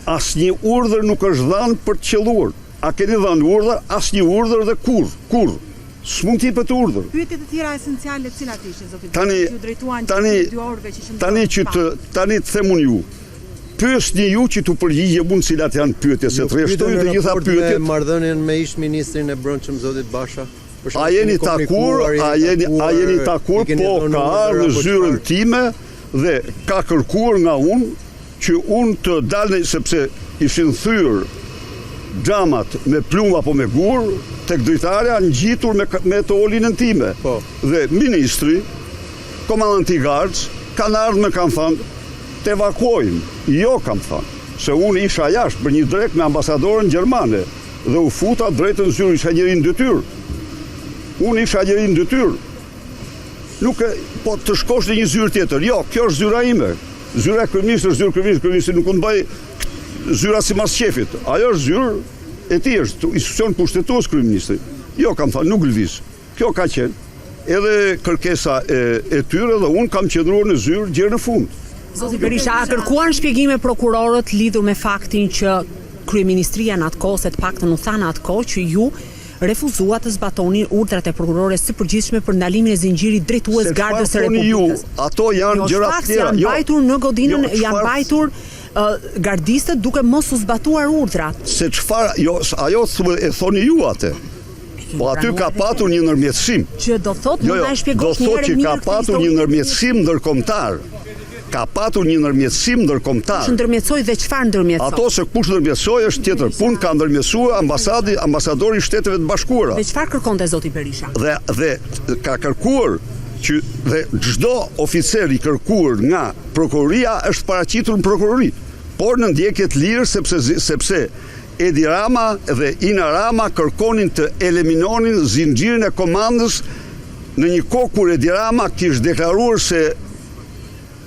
asnjë urdhër nuk është dhënë për të qelluar. A keni dhënë urdhër? Asnjë urdhër dhe kur. S'mund të jepet urdhër. Pyetjet e tjera esenciale cilat ishin, zoti Berisha? Ju drejtuan gjatë 2 orëve që ishim. Tani të themun ju. Pyesni ju që t'u përgjigje unë cilat janë pyetjet, se rreshtoj të gjitha pyetjet. Marrëdhënien me ish-ministrin e brendshëm zotit Basha. A jeni takur, po ka ardhur zyrën time dhe ka kërkuar nga unë që unë të dalë, sepse ishin thyrë xhamat me plumë apo me gur, tek drejtarja ngjitur me të olinën time. Dhe ministri, komandanti Garç, kanë ardhur me kanë thënë të evakuojmë. Jo, kam thënë, se unë isha jashtë për një drek me ambasadorën gjermane dhe u futa drejtën zyrë, isha njëri në detyrë. Unë isha njëri në detyrë. Nuk po të shkosh në një zyrë tjetër. Jo, kjo është zyra ime. Zyra e kryeministrit nuk unë bëj zyra si mas qefit. Ajo është zyrë e tij, është institucion pushtetues kryeministri. Jo, kam thënë, nuk lëviz. Kjo ka qenë. Edhe kërkesa e tyre dhe unë kam qëndruar në zyrë deri në fund. Zoti Berisha, a kërkuan shpjegime prokurorët lidhur me faktin që kryeministria në atë kohë, se të paktën u tha në atë kohë që ju refuzuat të zbatonin urdhrat e prokurores së përgjithshme për ndalimin e zinxhirit drejtues Gardës së Republikës? Ato janë gjëra të tjera. Janë mbajtur në godinën, janë mbajtur gardistët duke mos u zbatuar urdhrat. Se çfarë, jo, ajo e thoni ju atë. Po aty ka patur një ndërmjetësim. Që do thotë mund ta shpjegosh një herë mirë. Do thotë që ka patur një ndërmjetësim ndërkombëtar. Ka patur një ndërmjetësim ndërkombëtar. Kush ndërmjetësoi dhe çfarë ndërmjetësoi? Ato se kush ndërmjetësoi është tjetër punë, ka ndërmjetësuar ambasadori i Shteteve të Bashkuara. Dhe çfarë kërkonte zoti Berisha? Dhe ka kërkuar që dhe çdo oficer i kërkuar nga prokuroria është paraqitur në prokurori, por në ndjekje të lirë sepse Edi Rama dhe Ina Rama kërkonin të eliminonin zinxhirin e komandës në një kohë kur Edi Rama kishte deklaruar se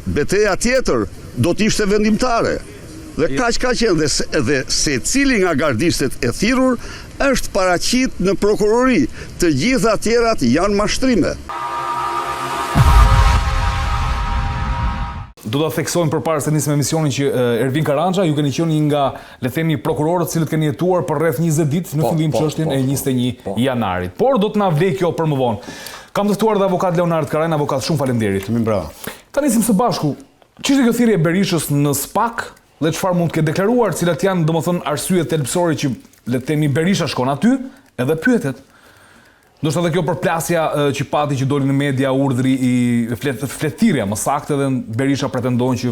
betejë tjetër do të ishte vendimtare. Dhe kaq ka qenë dhe secili nga gardistët e thirrur është paraqit në prokurori. Të gjitha tjerat janë mashtrime. Do ta theksojmë përpara se nisim emisionin që Ervin Karranxha, ju keni qenë një nga, le të themi, prokurorët cilët keni jetuar për rreth 20 ditë në fillim çështjen e 21 janarit. Por do të na vlej kjo për më vonë. Kam të ftuar dhe avokat Leonard Karajn, avokat, shumë faleminderit. Ta nisim së bashku. Ç'ishte kjo thirrje e Berishës në SPAK dhe çfarë mund të ketë deklaruar, cilat janë domethënë arsyet thelbësore që, le të themi, Berisha shkon aty edhe pyetet. Ndoshta edhe kjo përplasja që pati që doli në media urdhri i fletëtirja më saktë dhe Berisha pretendon që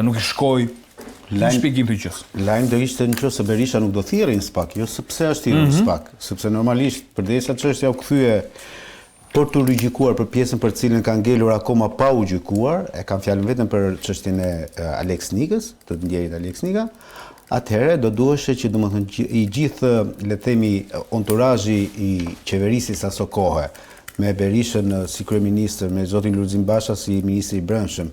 nuk i shkoi. Shpjegim të gjës. Lajm do ishte nëse Berisha nuk do thirrej në SPAK, jo sepse është thirrur në SPAK, sepse normalisht përdesha çështja u kthye për të rigjikuar për pjesën për cilën kanë ngelur akoma pa u gjykuar, e kam fjalën vetëm për çështjen e Alex Nikës, të ndjerit Alex Nika, atëherë do duheshe që domethënë i gjithë, le të themi, entourazhi i qeverisjes aso kohe, me Berishën si kryeministër, me zotin Lulzim Basha si ministri i brendshëm,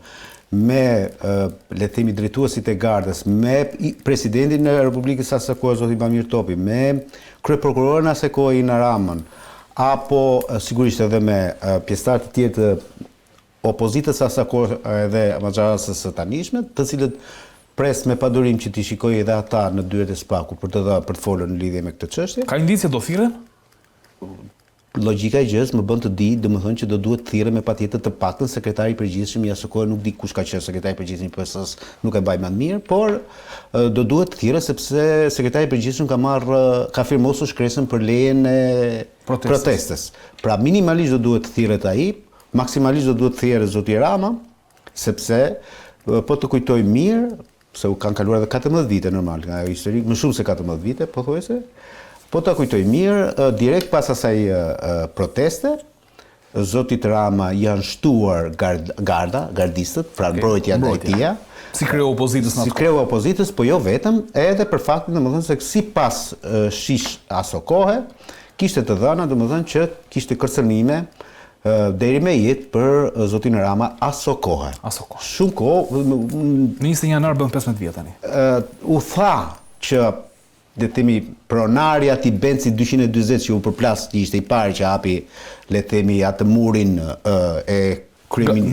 me le të themi drejtuesit e Gardës, me presidentin e Republikës asaj kohe zotin Bamir Topi, me kryeprokurorin asaj kohe Ina Ramën, apo sigurisht edhe me pjesëtar të tjerë të opozitës asaj kohe edhe maxharasës së tanishme, të cilët pres me padurim që t'i shikoj edhe ata në dyert e SPAK-ut për të folur në lidhje me këtë çështje. Ka indicie do thirren? Logjika e gjës më bën të di, domethënë që do duhet thirrë me patjetër të paktën sekretari i përgjithshëm i asaj kohe, nuk di kush ka qenë sekretari i përgjithshëm i PS-s, nuk e mbaj mend mirë, por do duhet thirrë sepse sekretari i përgjithshëm ka firmosur shkresën për lejen e protestës. Pra minimalisht do duhet thirret ai, maksimalisht do duhet thirrë zoti Rama, sepse po të kujtoj mirë, se u kanë kaluar edhe 14 vite normal, nga histori më shumë se 14 vite, pothuajse. Po ta kujtoj mirë, direkt pas asaj proteste, zotit Rama janë shtuar gardistët, pra mbrojtja drejtia. Si kreu opozitës në atë kohë. Si kreu opozitës, po jo vetëm, edhe për faktin domethënë se sipas shish aso kohe, kishte të dhëna domethënë që kishte kërcënime deri me jetë për zotin Rama aso kohë. Shumë kohë. Në 20 janar bën 15 vjet tani. U tha që dhe temi pronarja ti Benci 240 që u përplas që ishte i pari që hapi le temi atë murin e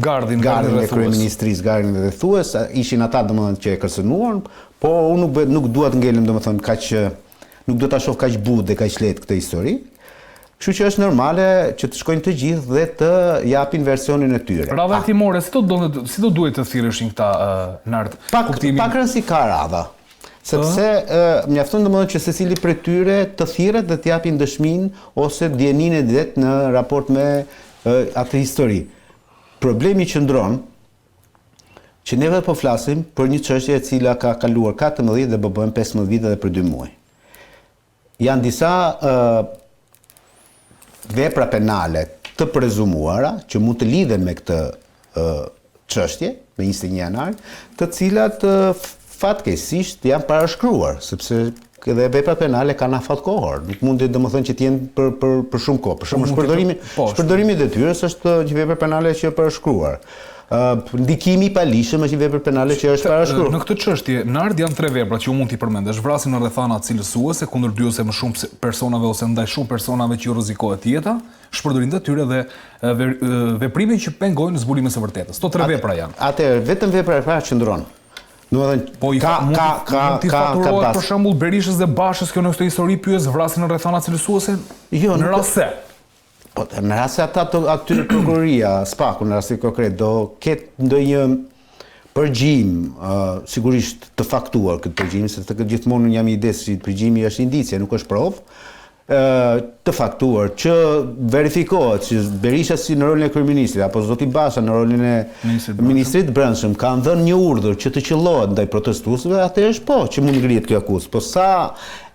Gardin e kryeministrisë, Gardin e rrethues, ishin ata domethënë që e kërcënuan, Po unë nuk dua të ngelem, domethënë kaq nuk do ta shoh kaq butë dhe kaq lehtë këtë histori. Kështu që është normale që të shkojnë të gjithë dhe të japin versionin e tyre. Radha hetimore, si do duhet të thirrëshin këta nart? Pak rëndësi ka radha. Sepse mjafton domethënë që secili prej tyre të thirret dhe të japin dëshminë ose dieninë e vet në raport me atë histori. Problemi qëndron që neve po flasim për një çështje e cila ka kaluar 14 dhe bëhen 15 vite dhe për 2 muaj. Janë disa vepra penale të prezumuara që mund të lidhen me këtë çështje, me 21 janar, të cilat fatkeqësisht janë parashkruar, sepse edhe veprat penale kanë afat kohor. Nuk mundi domethënë që të jenë për shumë kohë. Për shembull, shpërdorimi i detyrës është një vepër penale që është parashkruar. Ndikimi i palishëm është një vepër penale që është parashkruar. Në këtë çështje, nard janë 3 vepra që u mund t'i përmendesh: vrasjen në rrethana cilësuese kundër 2 ose më shumë personave ose ndaj shumë personave që ju rrezikohet jeta, shpërdorim detyrë dhe veprimin që pengojnë zbulimin e së vërtetës. Këto 3 vepra janë. Atëherë, vetëm vepra e parë qëndron. Po mund t'i faturohet për shembull Berishës dhe Bashës kjo në këtë histori pyes vrasjen në rrethana cilësuese? Jo, në rast se. Po, në rast se aty prokuroria, SPAK-u në rastin konkret do ketë ndonjë përgjim, sigurisht të faktuar këtë përgjim, se të gjithmonë jam i idesë që përgjimi është indicie, nuk është provë, të faktuar që verifikohet që Berisha si në rolin e kryeministrit apo zoti Basha në rolin e ministrit brendshëm kanë dhënë një urdhër që të qellohet ndaj protestuesve, atëherë po që mund ngrihet kjo akuzë. Po sa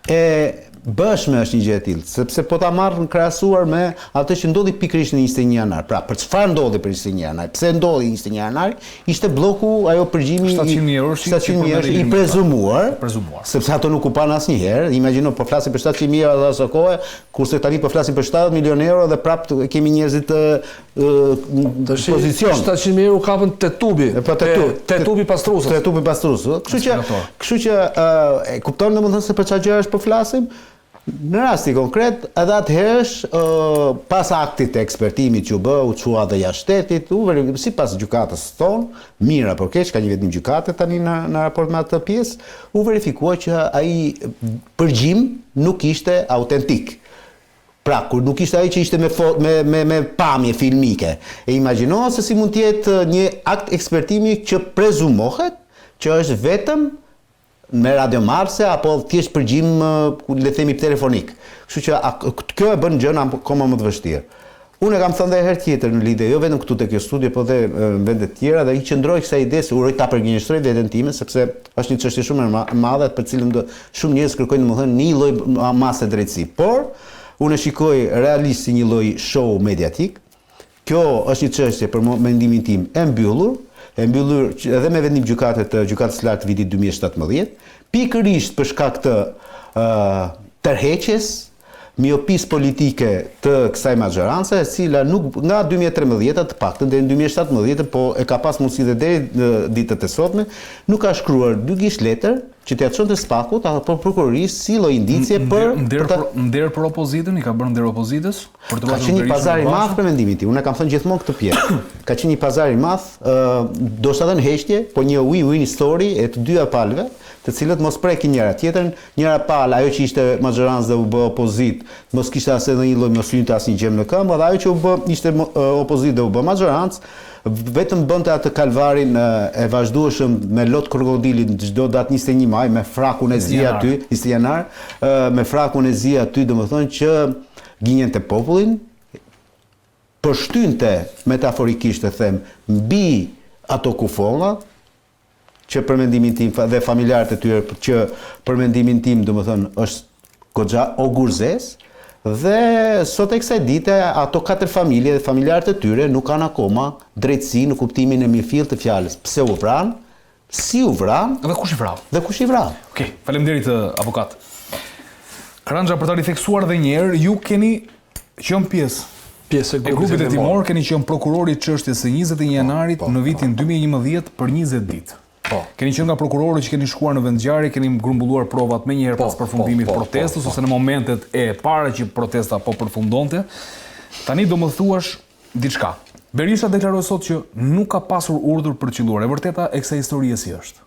e bëshme është një gjë e tillë, sepse po ta marr në krahasuar me atë që ndodhi pikërisht në 21 janar. Pra, për çfarë ndodhi për 21 janar? Pse ndodhi 21 janar? Ishte bloku, ajo përgjimi 700.000 euro i prezumuar, sepse ato nuk u pan asnjëherë. Imagjino po flasim për 700.000 euro dhe asaj kohe, kurse tani po flasim për 70 milionë euro dhe prapë kemi njerëzit të pozicion. 700.000 euro kapën te tubi. Te tubi pastrusës. Te tubi pastrusës. Kështu që e kupton domethënë se për çfarë gjë është po flasim? Në rasti konkret, edhe atëherësh, pas aktit të ekspertimit që u bë, u çua dhe jashtë shtetit, sipas gjykatës tonë, mirë apo keq, ka një vetëm gjykate tani në raport me atë pjesë, u verifikua që ai përgjim nuk ishte autentik. Pra, kur nuk ishte ai që ishte me pamje filmike. E imagjino se si mund të jetë një akt ekspertimi që prezumohet që është vetëm me radiomarse apo thjesht përgjim le themi telefonik. Kështu që kjo e bën gjën akoma më të vështirë. Unë e kam thënë edhe herë tjetër në lidhje, jo vetëm këtu te kjo studio, po edhe në vende të tjera, dhe i qëndroj kësaj ide se uroj ta përgjigjëstroj veten time, sepse është një çështje shumë e madhe për cilën shumë njerëz kërkojnë domethënë një lloj mase drejtësi. Por unë e shikoj realisht si një lloj show mediatik. Kjo është një çështje për mendimin tim e mbyllur edhe me vendim gjykatës lartë të vitit 2017, pikërisht për shkak të tërheqjes, miopisë politike të kësaj maxhoranse, e cila nuk nga 2013 të paktën deri në 2017, po e ka pas mundësi dhe deri në ditët e sotme, nuk ka shkruar 2 gishtë letër që t'ia çonte SPAK-ut apo prokurorisë si lloj indicie për nder për opozitën, i ka bërë nder opozitës për të ka qenë një pazar i madh për mendimin tim. Unë kam thënë gjithmonë këtë pjesë. Ka qenë një pazar i madh, do të thënë heqje, po një win-win story e të dyja palëve, të cilët mos prekin njëra tjetrën, njëra palë ajo që ishte maxhorancë dhe u bë opozitë, mos kishte asnjë një lloj mos lynte asnjë gjë në këmbë, dhe ajo që u bë ishte opozitë dhe u bë maxhorancë, vetëm bënte atë kalvarin e vazhdueshëm me lot krokodilit çdo datë 21 maj me frakun e zi aty, 20 janar, me frakun e zi aty, domethënë që gënjente popullin, përshtynte metaforikisht të them mbi ato kufonga që për mendimin tim dhe familjarët e tyre që për mendimin tim domethënë është goxha ogurzes. Dhe sot e kësaj dite ato 4 familje dhe familjarët e tyre nuk kanë akoma drejtësi në kuptimin e mirëfillt të fjalës. Pse u vran? Si u vran? Dhe kush i vrau? Dhe kush i vrau? Okej, faleminderit avokat. Karanja, për ta ritheksuar edhe një herë, ju keni qenë pjesë e grupit hetimor, keni qenë prokurori i çështjes së 21 janarit në vitin 2011 për 20 ditë. Keni qenë nga prokurorët që keni shkuar në vendngjarje, keni grumbulluar provat më njëherë pas përfundimit protestës ose në momentet e para që protesta po përfundonte. Tani do më thuash diçka. Berisha deklaroi sot që nuk ka pasur urdhër për qelluar. E vërteta e kësaj historie si është?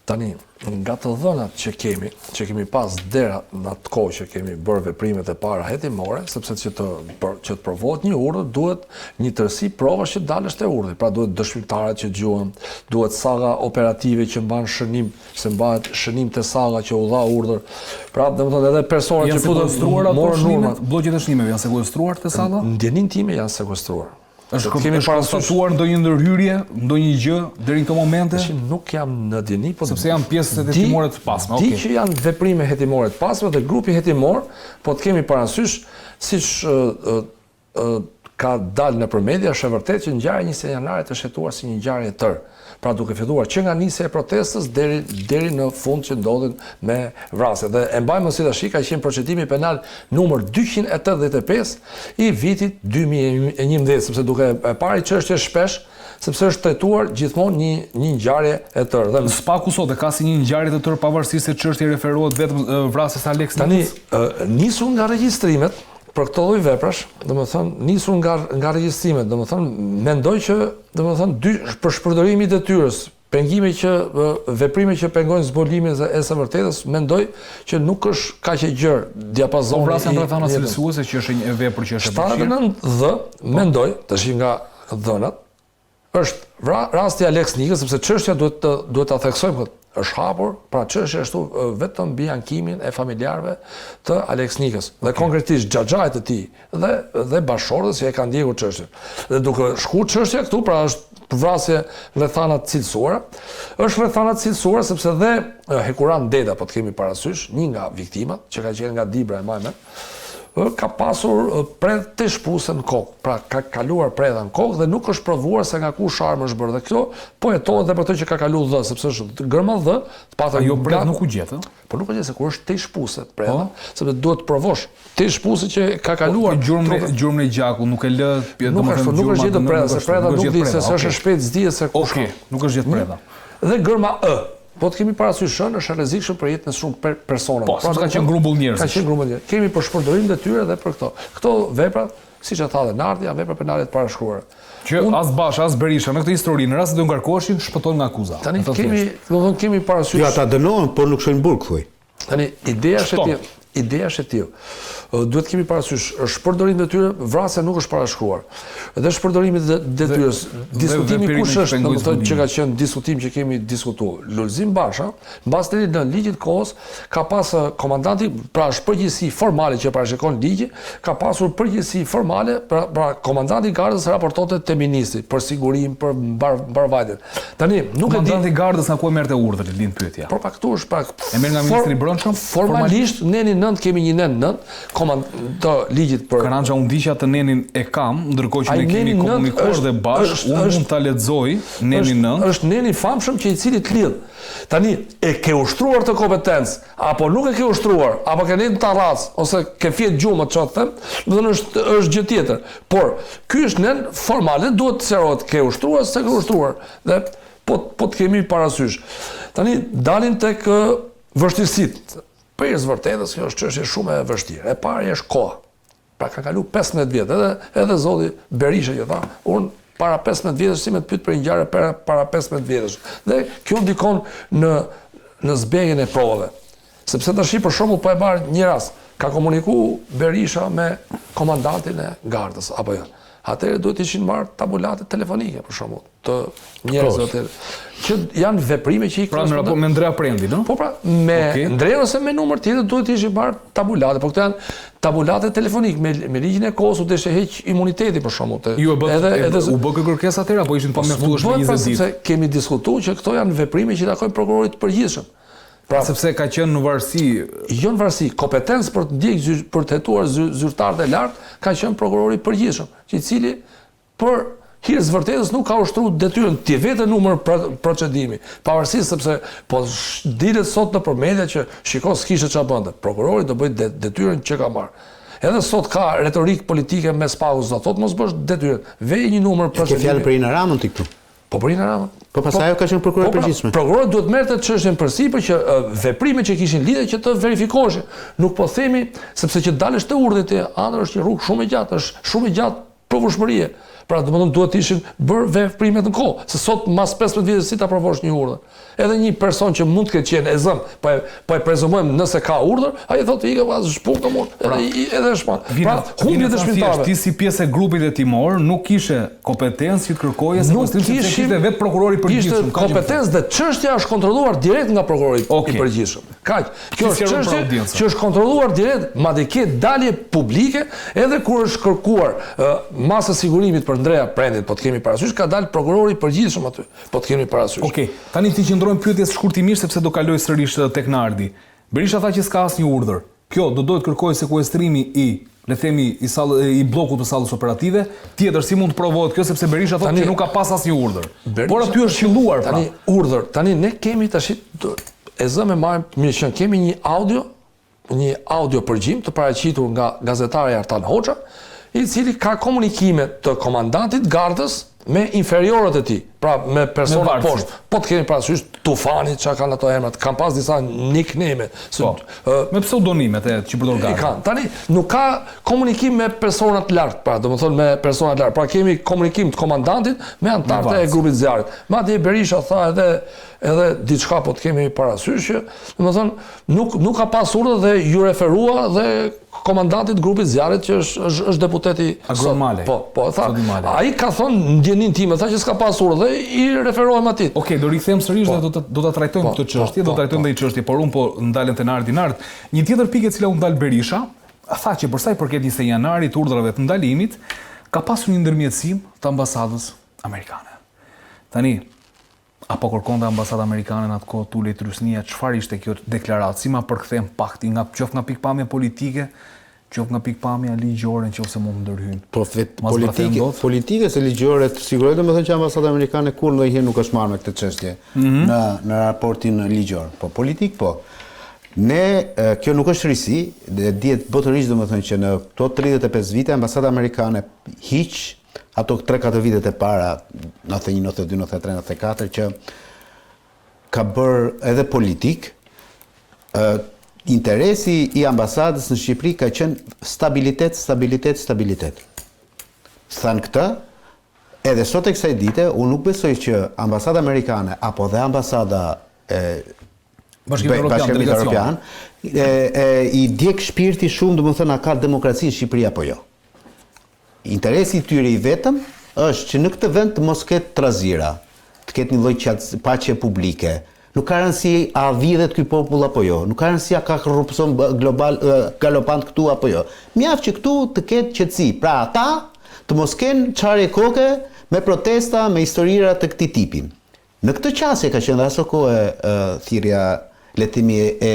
Tani, nga të dhënat që kemi pas dera në atë kohë që kemi bërë veprimet e para hetimore, sepse që të provohet një urdhër, duhet një tërësi provash që dalësht e urdhrit. Pra duhet dëshmitarët që gjuhen, duhet saga operative që mban shënim, se mbahet shënim të saga që u dha urdhër. Pra, domethënë edhe persona që sekuestruar ato shënimet, blloqet e shënimeve janë sekuestruar te salla? Ndjenin time janë sekuestruar. Kemi konstatuar ndonjë ndërhyrje, ndonjë gjë deri në këto momente? Nuk jam në djeni, po sepse janë pjesë hetimore të pasme. Di që janë veprime hetimore të pasme dhe grupi hetimor, po të kemi parasysh, siç ka dalë nëpër media, është e vërtetë që ngjarja 20 janarit është hetuar si një ngjarje e tërë. Pra duke filluar që nga nisja e protestës deri në fund që ndodhin me vrasje. Dhe e mbajmë si tash ka qenë procedimi penal numër 285 i vitit 2011, sepse duke e parë çështje shpesh, sepse është trajtuar gjithmonë një ngjarje e tërë. Dhe spaku sot e ka si një ngjarje të tërë pavarësisht se çështja referohet vetëm vrasjes Alex Nikës. Tani nisur nga regjistrimet për këto lloj veprash, domethënë nisur nga regjistrimet, domethënë mendoj që domethënë për shpërdorimi i detyrës, veprime që pengojnë zbolimin e së vërtetës, mendoj që nuk është kaq e gjerë diapazoni. Vrasja rrethana cilësuese që është një vepër që është e vështirë. 79 mendoj, tash nga dhënat, është rasti Alex Nikës, sepse çështja duhet ta theksojmë këtë. Është hapur, pra çështja është vetëm mbi ankimin e familjarëve të Alex Nikës dhe konkretisht xhaxhait të tij dhe bashkëshortës që e kanë ndjekur çështjen. Dhe duke shkuar çështja këtu, pra është vrasje rrethana të cilësuara, është rrethana të cilësuara sepse dhe Hekuran Deda, po të kemi parasysh, një nga viktimat që ka qenë nga Dibra e Majme, ka pasur predh të shpuse në kokë, pra ka kaluar predha në kokë dhe nuk është provuar se nga ku sharmë është bërë. Dhe kjo po jetohet dhe për të që ka kalu dhë, sepse është gërma dhë, ajo predh nuk u gjetë. Po nuk u gjetë se kur është të shpuse predha, sepse duhet të provosh të shpuse që ka kaluar. Gjurmën e gjakut nuk e lë, nuk është gjetë predha, se predha nuk di se është shpejt zdihet se ku shkon. Nuk është gjetë predha. Dhe gërma po të kemi parasysh është e rrezikshëm për jetën e shumë personave. Po, ka qenë grumbull njerëzish. Ka qenë grumbull njerëzish. Kemi për shpërdorim detyre dhe për këto. Këto vepra, siç e tha dhe Nardi, janë vepra penale të parashkruara. Që as Basha, as Berisha në këtë histori, në rast se do ngarkoheshin, shpëtojnë nga akuzat. Tani kemi parasysh. Jo, ata dënohen, por nuk shkojnë burg, thuaj. Tani ideja është e tillë. Duhet kemi parasysh, shpërdorim detyre, vrasja nuk është parashkruar. Dhe shpërdorimi i detyrës, diskutimi kush është, domethënë që ka qenë diskutim që kemi diskutuar. Lulzim Basha, mbas deri në ligjit kohës, ka pas komandanti, pra është përgjegjësi formale që parashikon ligji, ka pasur përgjegjësi formale, pra komandanti i gardës raportonte te ministri për sigurinë, për mbarvajtjen. Tani nuk e di komandanti i gardës nga ku e merrte urdhrin, lind pyetja. Por pak këtu është pak. E merr nga ministri i Brendshëm? Formalisht neni 9 kemi një nen 9 të ligjit për Karanja unë di që atë nenin e kam, ndërkohë që ne kemi komunikuar dhe bashkë, unë mund ta lexoj nenin 9. Është neni famshëm që i cili të lidh. Tani e ke ushtruar të kompetencë, apo nuk e ke ushtruar, apo ke neni të arrac, ose ke fjet gjumë çfarë them, do të thonë është gjë tjetër. Por ky është nen formale, duhet të sqarohet ke ushtruar se ke ushtruar. Dhe po të kemi parasysh. Tani dalin tek vështirësitë. Për së vërtetës, kjo është çështje shumë e vështirë. E parë është koha. Pra ka kalu 15 vjetë, edhe zoti Berisha që tha, unë para 15 vjetësh si me të pyet për një ngjarje para 15 vjetësh. Dhe kjo ndikon në zbegjen e provave. Sepse tash për shembull po e marr një rast, ka komunikuar Berisha me komandantin e gardës apo jo. Atëherë duhet ishin marrë tabulate telefonike për shembull të njerëzve që janë veprime që i pra në raport me Ndrea Prendi, no? Po pra, me Ndrea ose me numër tjetër duhet ishin marrë tabulate, po këto janë tabulate telefonike me ligjin e kohës u deshe heq imuniteti për shembull. Ju u bë kërkesë atëherë apo ishin pa mjaftuar me 20 ditë? Kemi diskutuar që këto janë veprime që i takojnë prokurorit të përgjithshëm. Pra, sepse ka qenë në varësi, jo në varësi, kompetencë për të ndjekur për të hetuar zyrtarët e lartë ka qenë prokurori i përgjithshëm, i cili për hir të vërtetës nuk ka ushtruar detyrën ti vetë numër procedimi, pavarësisht sepse po dilet sot në media që shikoj s'kishte çfarë bënte. Prokurori do bëj detyrën që ka marrë. Edhe sot ka retorikë politike mes pauzës, do thotë mos bësh detyrën. Vej një numër procedimi. Ke fjalë për Ina Ramën ti këtu. Po për Ina Ramën. Po pastaj ajo ka qenë prokuror përgjithshëm. Prokurori duhet merrte çështjen përsipër që veprimet që kishin lidhje që të verifikoheshin. Nuk po themi sepse që dalësh te urdhri te ëndër është një rrugë shumë e gjatë, është shumë e gjatë provueshmërie. Pra domethënë duhet të ishin bërë veprimet në kohë, se sot mas 15 vitesh si ta provosh një urdhër. Edhe një person që mund të ketë qenë e zëm, po e prezumojmë nëse ka urdhër, ai thotë ikë pas shpuk të mund, edhe shpan. Pra humbjet e shpintarëve. Ti si pjesë e grupit e timor nuk kishe kompetencë që të kërkoje sekwestrim sepse kishte vetë prokurori i përgjithshëm. Kishte kompetencë dhe çështja është kontrolluar direkt nga prokurori i përgjithshëm. Kaq. Kjo është çështje që është kontrolluar direkt, madje ke dalje publike, edhe kur është kërkuar masa sigurimit për Ndreja Prendit, po të kemi parasysh, ka dalë prokurori i përgjithshëm aty, po të kemi parasysh. Okej, tani ti qëndrojmë pyetjes shkurtimisht sepse do kaloj sërish tek Nardi. Berisha tha që s'ka asnjë urdhër. Kjo do duhet kërkojë sekuestrimi le themi i bllokut të sallës operative. Tjetër si mund të provohet kjo sepse Berisha thotë që nuk ka pas asnjë urdhër. Por aty është qelluar pra. Tani urdhër, tani ne kemi tash e zëmë marrim mirë që kemi një audio përgjim të paraqitur nga gazetari Artan Hoxha, i cili ka komunikime të komandantit gardës me inferiorët e tij, pra me persona poshtë. Po të kemi parasysh Tufani, çka kanë ato emrat, kanë pas disa nickname, me pseudonimet që përdor garda. Kanë. Tani nuk ka komunikim me persona të lartë, pra domethënë me persona të lartë. Pra kemi komunikim të komandantit me anëtarët e grupit zjarrit. Madje Berisha tha edhe diçka po të kemi parasysh që domethënë nuk ka pas urdhër dhe ju referua dhe komandantit grupit zjarrit që është deputeti Agromale. Po, tha. Ai ka thonë ndjenin time, tha që s'ka pas urdhër dhe i referohem atij. Okej, do rikthehem sërish dhe do ta trajtojmë këtë çështje, do trajtojmë edhe një çështje, por unë po ndalem te Nardi. Një tjetër pikë e cila u ndal Berisha, tha që për sa i përket 20 janarit urdhrave të ndalimit, ka pasur një ndërmjetësim të ambasadës amerikane. Tani, apo kërkonte ambasada amerikane në atë kohë tulej Trysnia, çfarë ishte kjo deklaratë? Si ma përkthem pakti qoftë nga pikpamja politike, qoftë nga pikpamja ligjore, nëse mund ndërhyjnë. Po politike se ligjore sigurisht domethënë që ambasada amerikane kur ndonjëherë nuk është marrë me këtë çështje në raportin ligjor. Po politik po. Kjo nuk është risi, dihet botërisht domethënë që në këto 35 vite ambasada amerikane hiq ato 3-4 vitet e para, 91, 92, 93, 94, që ka bërë edhe politik, interesi i ambasadës në Shqipëri ka qenë stabilitet. Thanë këtë, edhe sot e kësaj dite, unë nuk besoj që ambasada amerikane, apo dhe ambasada Bashkimit Evropian, i djeg shpirti shumë, domethënë a ka demokraci në Shqipëri apo jo. Interesi i tyre i vetëm është që në këtë vend të mos ketë trazira, të ketë një lloj paqe publike. Nuk ka rëndësi a vidhet ky popull apo jo, nuk ka rëndësi a ka korrupsion global galopant këtu apo jo. Mjaft që këtu të ketë qetësi. Pra ata të mos kenë çarje koke me protesta, me historira të këtij tipi. Në këtë qasje ka qenë aso kohë thirrja letimi e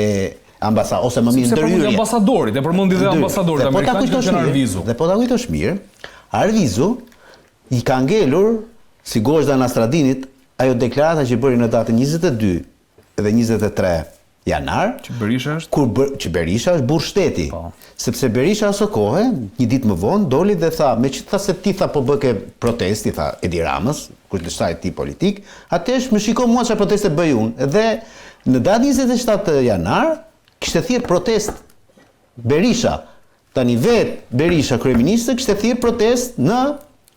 ambasada ose më mirë ndërhyrje. Ambasadorit, e përmendi dhe ambasadorit amerikan që janë Arvizu. Dhe po ta kujtosh mirë, Arvizu i ka ngelur si Gozhda Nastradinit ajo deklarata që bëri në datën 22 dhe 23 janar, që Berisha është burr shteti. Sepse Berisha aso kohë, një ditë më vonë, doli dhe tha, meqenëse se ti tha po bëke protesti, tha Edi Ramës, kundërshtar i tij politik, atëherë më shiko mua çfarë proteste bëj unë. Dhe në datën 27 janar kishte thirr protest Berisha. Tani vet Berisha kryeministri kishte thirr protest në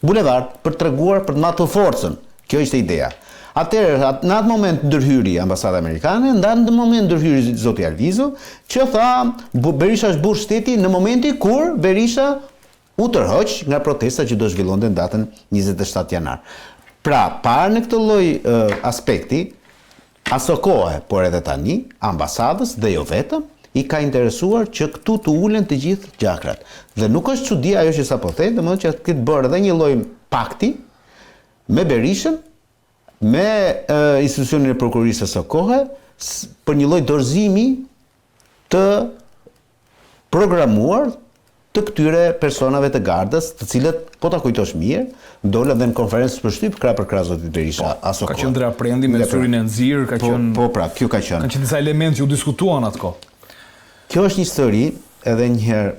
bulevard për treguar për të matur forcën. Kjo ishte ideja. Atëherë në atë moment ndërhyri ambasada amerikane, në moment ndërhyri zoti Arvizu, që tha Berisha është burr shteti në momenti kur Berisha u tërhoq nga protesta që do zhvillonte në datën 27 janar. Pra, parë në këtë lloj aspekti, aso kohë, por edhe tani, ambasadës dhe jo vetëm, i ka interesuar që këtu të ulen të gjithë gjakrat. Dhe nuk është çudi ajo që sapo the, domethënë që këtë bërë edhe një lloj pakti me Berishën, me institucionin e prokurorisë së kohë, për një lloj dorëzimi të programuar të këtyre personave të gardës, të cilët, po ta kujtosh mirë, dolën dhe në konferencë për shtyp krah për krah zoti Berisha. Ka qenë Ndreja Prendi me syrin e nxirr, ka qenë. Po pra, kjo ka qenë. Kanë qenë disa elementë që u diskutuan atë kohë. Kjo është një histori, edhe një herë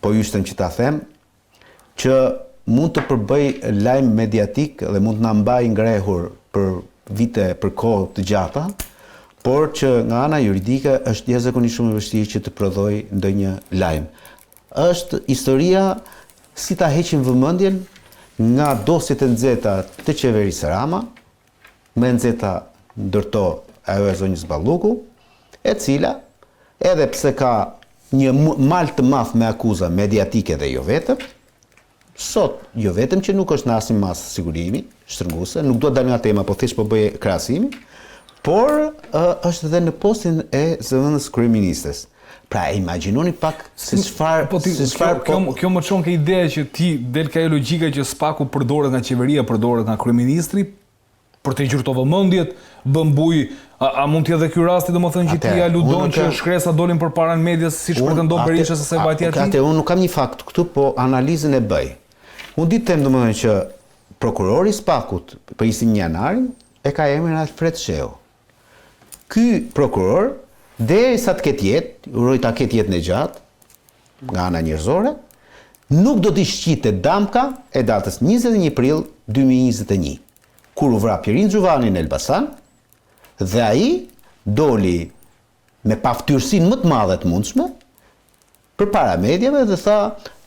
po jyshtem që ta them, që mund të përbëj lajm mediatik dhe mund të na mbajë ngrehur për vite, për kohë të gjata, por që nga ana juridike është jashtëzakonisht shumë e vështirë që të prodhoj ndonjë lajm. Është historia si ta heqim vëmendjen nga dosjet e nxehta të qeverisë Rama, me nxehta ndërto ajo e zonjës Balluku, e cila, edhe pse ka një mal të madh me akuza mediatike dhe jo vetëm, sot jo vetëm që nuk është në asnjë mas sigurimi, shtrënguese, nuk do të dal nga tema, po thjesht po bëj krahasimi, por është edhe në postin e zëvendës kryeministres. Pra, imagjinoni pak se çfarë kjo më çon ke ideja që ti del ka logjika që SPAK-u përdoret nga qeveria, përdoret nga kryeministri për të gjurto vëmendjet, bën buj, a mund të jetë ky rasti domethënë që ti aludon që shkresa dolin përpara në medias siç pretendon Berisha se vajti aty? Atë unë nuk kam një fakt këtu, po analizën e bëj. Unë di të them domethënë që prokurori i SPAK-ut për 21 janarin e ka emrin Alfred Sheu. Ky prokuror derisa të ketë jetë, uroj ta ketë jetën e gjatë nga ana njerëzore, nuk do t'i shqite damka e datës 21 prill 2021, kur u vra Pirin Xhuvani në Elbasan, dhe ai doli me paftyrsinë më të madhe të mundshme përpara mediave dhe tha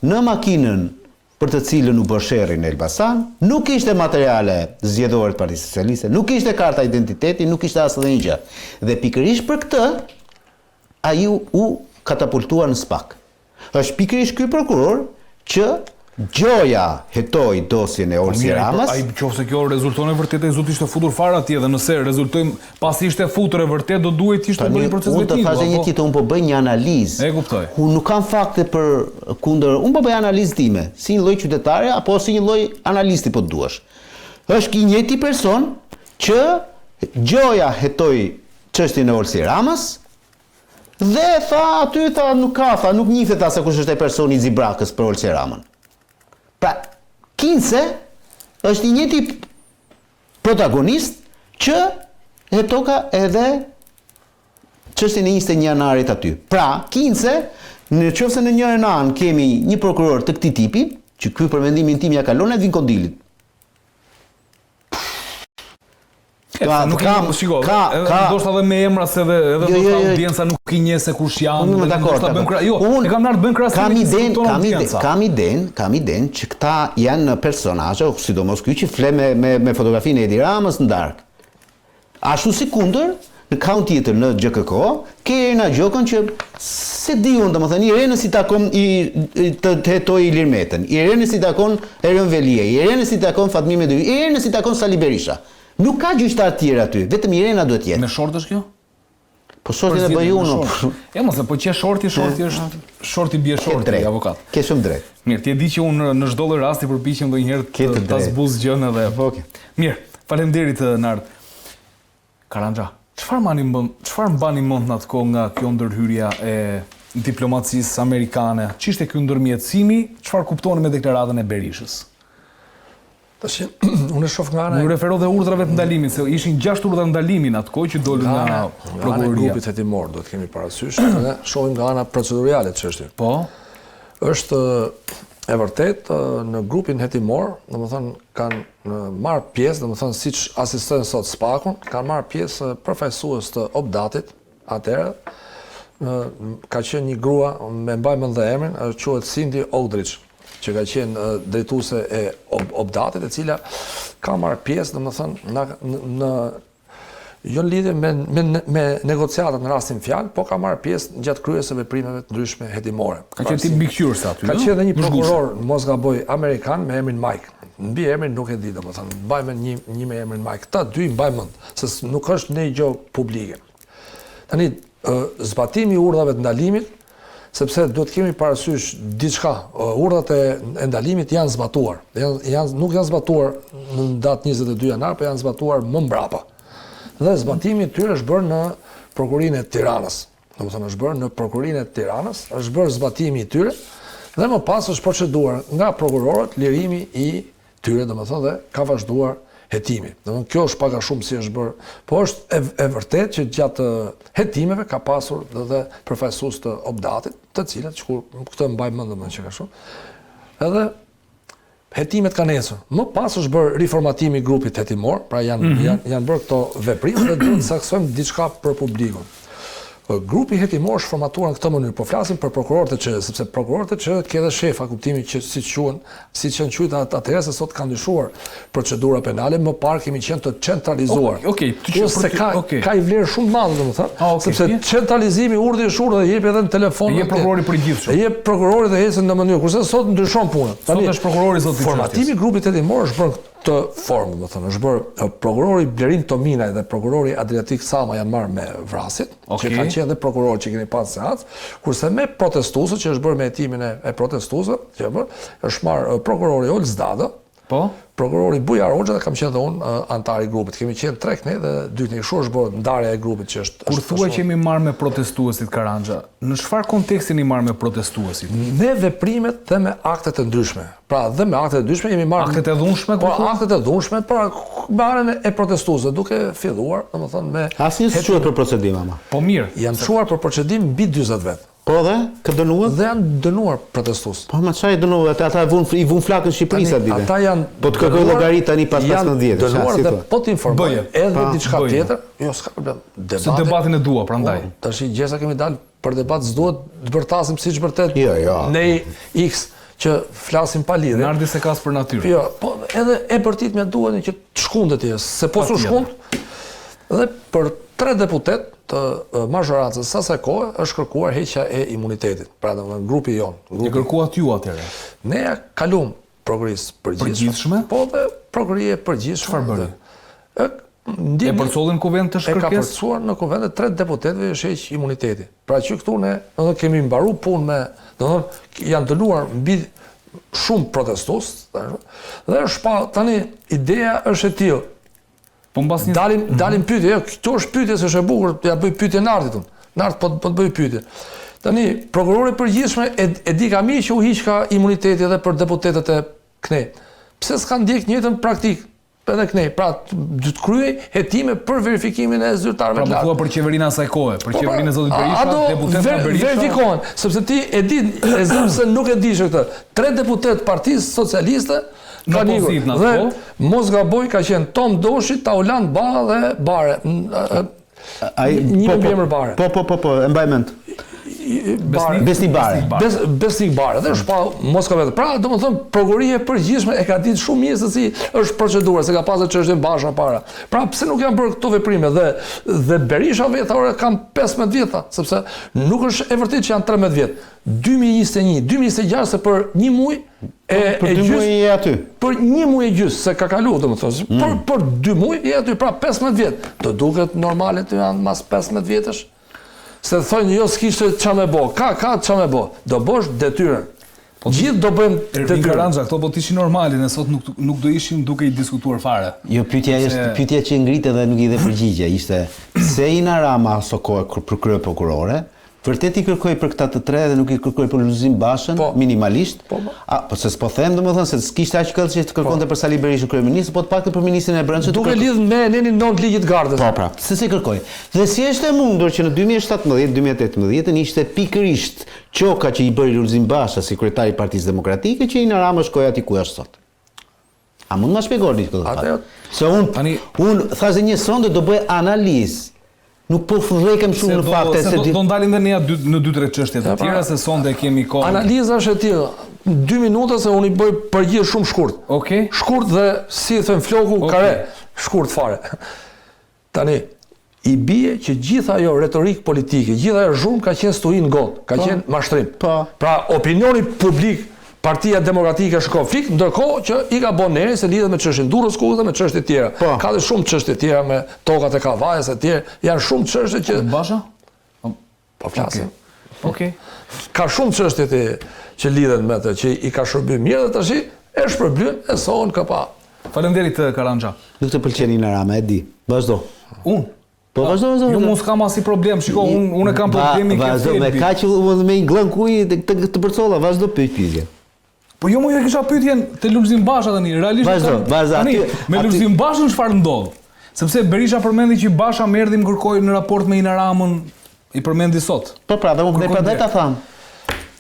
në makinën për të cilën u bë sherrri në Elbasan, nuk ishte materiale zgjedhore të Partisë Socialiste, nuk ishte karta identiteti, nuk ishte asnjë gjë. Dhe pikërisht për këtë ai u katapultua në SPAK. Është pikërisht ky prokuror që gjoja hetoi dosjen e Olsi Ramës. Ai nëse kjo rezulton e vërtetë, zoti ishte futur fare atje dhe nëse rezultojmë pasi ishte futur e vërtet, do duhet ishte bërë proces vetimi. Unë të thashë një titull, unë po bëj një analizë. E kuptoj. Unë nuk kam fakte për kundër, unë po bëj analizë time, si një lloj qytetare apo si një lloj analisti po duash. Është i njëjti person që gjoja hetoi çështjen e Olsi Ramës. Dhe nuk njihet se kush është ai personi i Zibrakës për Olsi Ramën. Pra, Kinse është i njëjti protagonist që hetoka edhe çështjen e 21 janarit aty. Pra, Kinse, nëse në njërin anë kemi një prokuror të këtij tipi, që ky për mendimin tim ja kalon Edvin Kondilit. Nuk kam ndoshta edhe me emra se edhe ndoshta audienca nuk i njeh se kush janë. E kam ardhur bën krahasim. Kam iden që këta janë personazhe, sidomos ky që fle me fotografinë e Edi Ramës në darkë. Ashtu si kundër, në kaun tjetër në GKK, ke Erna Gjokën që se di unë, domethënë Irene si takon të hetoj Ilir Metën, Irene si takon Erën Velie, Irene si takon Fatmir Medui, Irene si takon Sali Berisha. Nuk ka gjyqtar të tjerë aty, vetëm Irena duhet jetë. Me short është kjo? Po shortin e bëj unë. Ja mos e po që shorti është shorti bie shorti avokat. Ke shumë drejt. Mirë, ti e di që unë në çdo lloj rasti përpiqem ndonjëherë ta zbuz gjën edhe. Okej. Mirë, faleminderit Nard. Karanja, çfarë mbani mend në atë kohë nga kjo ndërhyrja e diplomacisë amerikane? Ç'ishte ky ndërmjetësimi? Çfarë kuptoni me deklaratën e Berishës? Tash unë e shoh nga ana. Unë refero dhe urdhrave të ndalimit, se ishin 6 urdhra ndalimi në atë kohë që dolën nga prokuroria. Grupit hetimor duhet kemi parasysh, edhe shohim nga ana procedurale çështjen. Po. Është e vërtet në grupin hetimor, domethënë kanë marrë pjesë, domethënë siç asistojnë sot SPAK-un, kanë marrë pjesë përfaqësues të Obdatit, atëherë ka qenë një grua, me mbaj mend dhe emrin, quhet Cindy Aldrich, që ka qenë drejtuese e Obdatit, e cila ka marrë pjesë, domethënë në jo në lidhje me negociatat në rastin fjalë, po ka marrë pjesë gjatë kryesë veprimeve të ndryshme hetimore. Ka qenë tip mbikëqyrës aty. Ka qenë edhe një prokuror, mos gaboj, amerikan me emrin Mike. Mbi emrin nuk e di, domethënë, mbaj mend një me emrin Mike. Këta dy mbaj mend, se nuk është ndonjë gjë publike. Tani zbatimi i urdhave të ndalimit, sepse duhet kemi parasysh diçka, urdhat e ndalimit janë zbatuar. Nuk janë zbatuar në datë 22 janar, por janë zbatuar më mbrapa. Dhe zbatimi i tyre është bërë në Prokurinë e Tiranës. Domethënë është bërë në Prokurinë e Tiranës, është bërë zbatimi i tyre dhe më pas është proceduar nga prokurorët lirimi i tyre, domethënë, dhe ka vazhduar hetimi. Domethënë kjo është pak a shumë si është bërë, po është e vërtetë që gjatë hetimeve ka pasur edhe përfaqësues të Obdatit, të cilët këtë mbaj mend domethënë që ka shumë. Edhe hetimet kanë ecur. Më pas është bërë riformatimi i grupit hetimor, pra janë bërë këto veprime dhe duhet të saksojmë diçka për publikun. Grupi hetimor është formatuar në këtë mënyrë, po flasim për prokurorët e ÇE, sepse prokurorët e ÇE ke dhe shefa, kuptimi që siç janë quajtur atëherë se sot ka ndryshuar procedura penale, më parë kemi qenë të centralizuar. Se ka i vlerë shumë madhe, domethënë, sepse centralizimi urdhë është urdhë dhe jep edhe në telefon. Jep prokurori përgjithshëm. Jep prokurori dhe ecën në mënyrë, kurse sot ndryshon puna. Sot është prokurori zoti. Formatimi i grupit hetimor është bërë këtë formë, domethënë, është bërë prokurori Blerin Tominaj dhe prokurori Adriatik Sama janë marrë me vrasit, që kanë qenë dhe prokurorë që keni pasur seancë, kurse me protestuesët që është bërë me hetimin e protestuesëve, që është marrë prokurori Olz Dada, prokurori Bujar Hoxha dhe kam qenë dhe unë antar i grupit. Kemi qenë 3 ne dhe 2 ne. Kështu është bërë ndarja e grupit që është. Kur thua që jemi marrë me protestuesit Karanja, në çfarë kontekstin i marrë me protestuesit? Me veprimet dhe me aktet e ndryshme. Pra dhe me aktet e ndryshme jemi marrë. Aktet e dhunshme? Po aktet e dhunshme, pra marrën e protestuesve, duke filluar, domethënë me asnjë s'quhet për procedim ama. Po mirë. Janë çuar për procedim mbi 40 vjet. Po dhe këtë dënuar? Dhe janë dënuar protestues. Po ma çfarë dënuar? Ata i vun flakën Shqipërisë atë ditë. Ata janë po të kërkoj llogari tani pas 15 vjetë. Dënuar dhe po të informoj edhe diçka tjetër. Jo, s'ka problem. Se debatin e dua, prandaj. Tash gjesa kemi dalë për debat, s'duhet të bërtasim siç vërtet. Jo. Ne X që flasim pa lidhje. Nardi se kas për natyrë. Jo, po edhe e përtit më duhet që të shkundet se po su shkund. Dhe për 3 deputet të mazhorancës së asaj kohe është kërkuar heqja e imunitetit. Pra domethënë grupi jon. E kërkuat ju atëherë. Ne ja kalum prokurisë përgjithshme. Po dhe prokuria e përgjithshme. Çfarë bëri? E përcollën në kuvent të shkërkesë? E ka përcuar në kuvent 3 deputetëve është heq imuniteti. Pra që këtu ne kemi mbaruar punë me, domethënë janë dënuar mbi shumë protestues, dhe është pa tani ideja është e tillë. Po mbas një dalim pyetje, jo, këtu është pyetje se është e bukur, ja bëj pyetje Nardit. Nard po të bëj pyetje. Tani prokurori përgjithshme e di ka mirë që u hiq ka imuniteti edhe për deputetët e KNE. Pse s'ka ndjek njëjtën praktikë edhe KNE? Pra, do të kryej hetime për verifikimin e zyrtarëve të lartë. Pra, po thua për qeverinë asaj kohe, për qeverinë e zotit Berisha, deputetët e Berisha. Verifikohen, sepse ti e di, se nuk e dishe këtë. 3 deputet Partisë Socialiste kanë ikur. Dhe mos gaboj ka qenë Tom Doshi, Taulan Ba dhe Bare. Një emër Bare. Po, e mbaj mend. Besnik Bare. Besnik Bare. Dhe është pa mos ka vetë. Pra, domethënë prokuria e përgjithshme e ka ditë shumë mirë se si është procedura, se ka pasur çështjen Basha para. Pra, pse nuk janë bërë këto veprime dhe Berisha vetë kanë 15 vjeta, sepse nuk është e vërtetë që janë 13 vjet. 2021, 2026 se për një muaj për 2 muaj je aty. Për 1 muaj e gjysmë se ka kaluar domethënë. Për 2 muaj je aty, pra 15 vjet. Do duket normale të janë mas 15 vjetësh. Se thonë jo s'kishte ç'a më bë. Ka ç'a më bë. Do bësh detyrën. Gjithë do bëjmë detyrën. Karanja, këto po ishin normale, ne sot nuk do ishim duke i diskutuar fare. Jo, pyetja që ngritet dhe nuk i dhe përgjigje ishte se Ina Rama aso kohë për krye prokurore, vërtet i kërkoj për këta të 3 dhe nuk i kërkoj për Lulzim Bashën, minimalisht. Po se s'po them domethënë se s'kishte aq këllë që të kërkonte për Sali Berishën kryeminist, po të paktën për ministrin e Brendshëm. Duke lidh me nenin non ligjit Gardës. Po, pra, se kërkoj. Dhe si është e mundur që në 2017-2018 ishte pikërisht qoka që i bëri Lulzim Basha si kryetari i Partisë Demokratike që Ina Rama shkoi aty ku është sot. A mund ma shpjegoni këtë? Se unë thashë një sonde do bëj analizë. Nuk po fudhrekem shumë në fakte se do ndalim dhe ne në 2-3 çështje të tjera se sonde kemi kohë. Analiza është e tillë. 2 minuta se unë i bëj përgjigje shumë shkurt. Okej. Shkurt dhe si thën floku kare, shkurt fare. Tani i bie që gjithë ajo retorikë politike, gjithë ajo zhurmë ka qenë stui në gotë, ka qenë mashtrim. Pra opinioni publik Partia Demokratike është konflikt, ndërkohë që i ka bën njerëz se lidhet me çështjen Durrës Kullës dhe me çështje tjera. Ka dhe shumë çështje tjera me tokat e Kavajës e tjera, janë shumë çështje që Basha? Po flasim. Okej. Ka shumë çështje që lidhen me atë, që i ka shërbyer mirë dhe tash e shpërblyen e sohen këpa. Faleminderit Karanja. Nuk të pëlqen Ina Rama, e di. Vazhdo. Unë? Po vazhdo. Jo, mos kam asnjë problem. Shiko, unë kam problemin këtë. Vazhdo me kaq me nglën kuj të përcolla, vazhdo pyetje. Po jo më kisha pyetjen te Lulzim Basha tani, realisht. Vazhdo. Me Lulzim Bashën çfarë ndodh? Sepse Berisha përmendi që Basha më erdhi më kërkoi në raport me Ina Ramën, i përmendi sot. Po pra, dhe unë prandaj ta tham.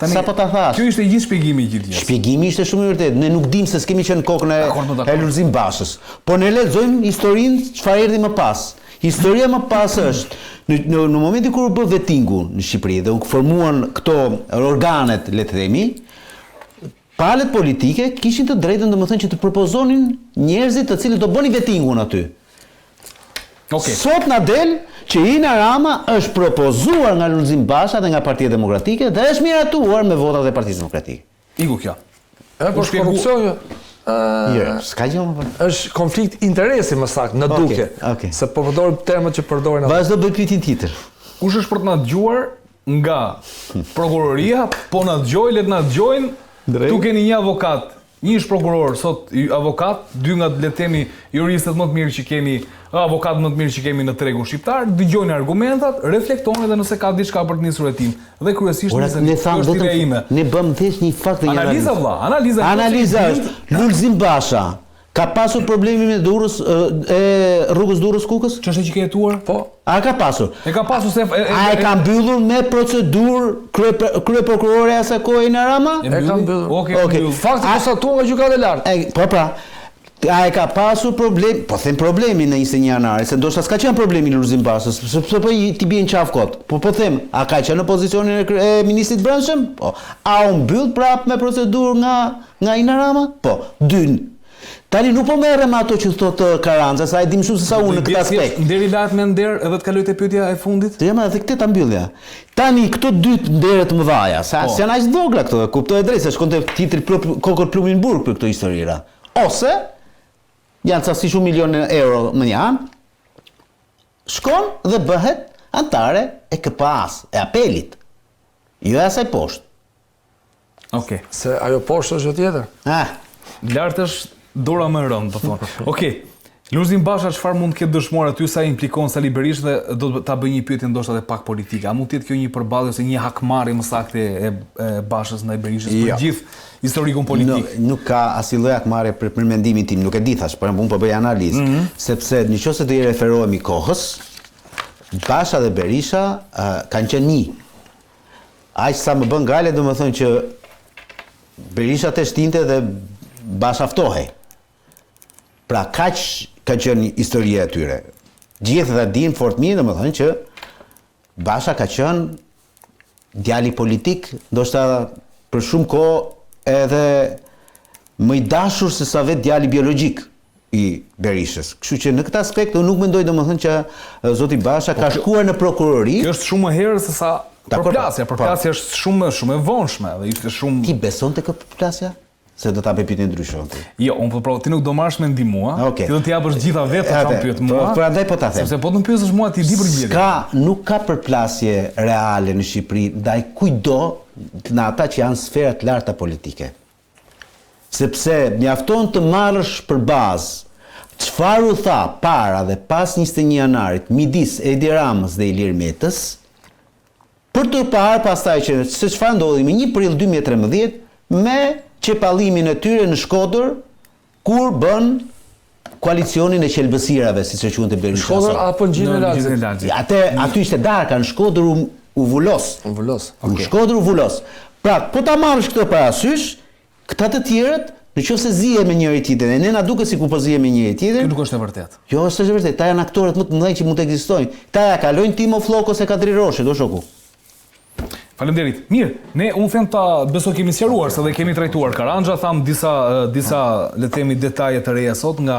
Sa po ta thash? Kjo ishte gjithë shpjegimi i gjithë. Shpjegimi ishte shumë i vërtetë. Ne nuk dimë se s'kemi qenë në kokën e Lulzim Bashës. Po ne lexojmë historinë çfarë erdhi më pas. Historia më pas është, në momentin kur u bë vettingu në Shqipëri dhe u formuan këto organet, le të themi, palët politike kishin të drejtën domethënë që të propozonin njerëzit të cilët do bënin vettingun aty. Okay. Sot na del që Ina Rama është propozuar nga Lulzim Basha dhe nga Partia Demokratike dhe është miratuar me votat e Partisë Demokratike. Iku kjo. Po korrupsioni S'ka gjë më parë. është konflikt interesi më saktë, në duke. Okay. Se po përdorim termat që përdorin ata. Vazhdo bëj pyetjen tjetër. Kush është për të na dëgjuar nga prokuroria, po na dëgjoj, le të na dëgjojnë. Tu keni një avokat, një ish prokuror, sot avokat, dy nga le të themi juristët më të mirë që kemi, avokat më të mirë që kemi në tregun shqiptar, dëgjojnë argumentat, reflektoni edhe nëse ka diçka për të nisur hetim. Dhe kryesisht ne bëm thjesht një fakt dhe një analiza vëlla, analiza është Lulzim Basha ka pasur problemi me Durrës rrugës Durrës-Kukës? Ç'është që ke jetuar? Po. A ka pasur? E ka pasur se A e ka mbyllur me procedurë krye prokurore asaj kohe Ina Rama? E ka mbyllur. Okej. Fakti konstatuar nga gjykata e lartë. Po pra, a e ka pasur problem, po them problemi në 21 janar, se ndoshta s'ka qenë problemi Lulzim Bashës, sepse po ti bien qaf kot. Po them, a ka qenë në pozicionin e ministrit brendshëm? Po. A u mbyll prapë me procedurë nga Ina Rama? Po. Dyn. Tani nuk po merrem ato që thotë Karanca, sa e dim shumë se sa unë në këtë aspekt. Nderi lahet me nder edhe të kaloj te pyetja e fundit? Të jam edhe këtë ta mbyllja. Tani këto dy ndere të mëdha, sa janë aq vogla këto, kuptoj drejt se shkonte titri kokër plumin burg për këto historira. Ose janë ca si shumë milionë euro më janë. Shkon dhe bëhet antare e KPA-s, e apelit. Jo e asaj poshtë. Okej. Se ajo poshtë është gjë tjetër. Lartë është dora më e rëndë, po thonë. Okej. Lulzim Basha çfarë mund të ketë dëshmuar aty sa implikon Sali Berisha dhe do ta bëj një pyetje ndoshta edhe pak politike. A mund të jetë kjo një përballje ose një hakmarrje më saktë e Bashës ndaj Berishës për gjithë historikun politik? Nuk ka asnjë lloj hakmarrje për mendimin tim, nuk e di thash, por unë po bëj analizë, sepse nëse do i referohemi kohës, Basha dhe Berisha kanë qenë një. Aq sa më bën gale, domethënë që Berisha të shtinte dhe Basha ftohej. Pra kaq ka qenë historia e tyre. Gjithë dhe dinë fort mirë, domethënë që Basha ka qenë djali politik, ndoshta për shumë kohë edhe më i dashur se sa vetë djali biologjik i Berishës. Kështu që në këtë aspekt unë nuk mendoj domethënë që zoti Basha ka shkuar në prokurori. Kjo është shumë më herë se sa përplasja është shumë e vonshme dhe ishte shumë. Ti beson te kjo përplasja? Se do ta bëj pyetje ndryshon ti. Jo, unë po ti nuk do marrësh me ndihmua. Ti do të japësh gjitha vetë çfarë pyet mua. Po prandaj po ta them. Sepse po të më pyesësh mua ti di për gjë. Nuk ka përplasje reale në Shqipëri ndaj kujdo në ata që janë sfera të larta politike. Sepse mjafton të marrësh për bazë çfarë u tha para dhe pas 21 janarit midis Edi Ramës dhe Ilir Metës, për të parë pastaj që se çfarë ndodhi me 1 prill 2013 me çepallimin e tyre në Shkodër kur bën koalicionin e qelbësirave, siç e quajnë te Berisha. Shkodër apo Gjinën e Laçit? Aty ishte darka, në Shkodër u vulos. Në Shkodër u vulos. Pra, po ta marrësh këtë parasysh, këta të tjerët, nëse zihen me njëri tjetrin, ne na duket sikur po zihen me njëri tjetrin. Kjo nuk është e vërtetë. Jo, është e vërtetë. Ta janë aktorët më të mëdhenj që mund të ekzistojnë. Ta ja kalojnë Timo Flokos e Kadri Roshi, do shoku. Faleminderit. Mirë, unë them ta besoj kemi sqaruar se dhe kemi trajtuar Karanxha, tham disa le të themi detaje të reja sot nga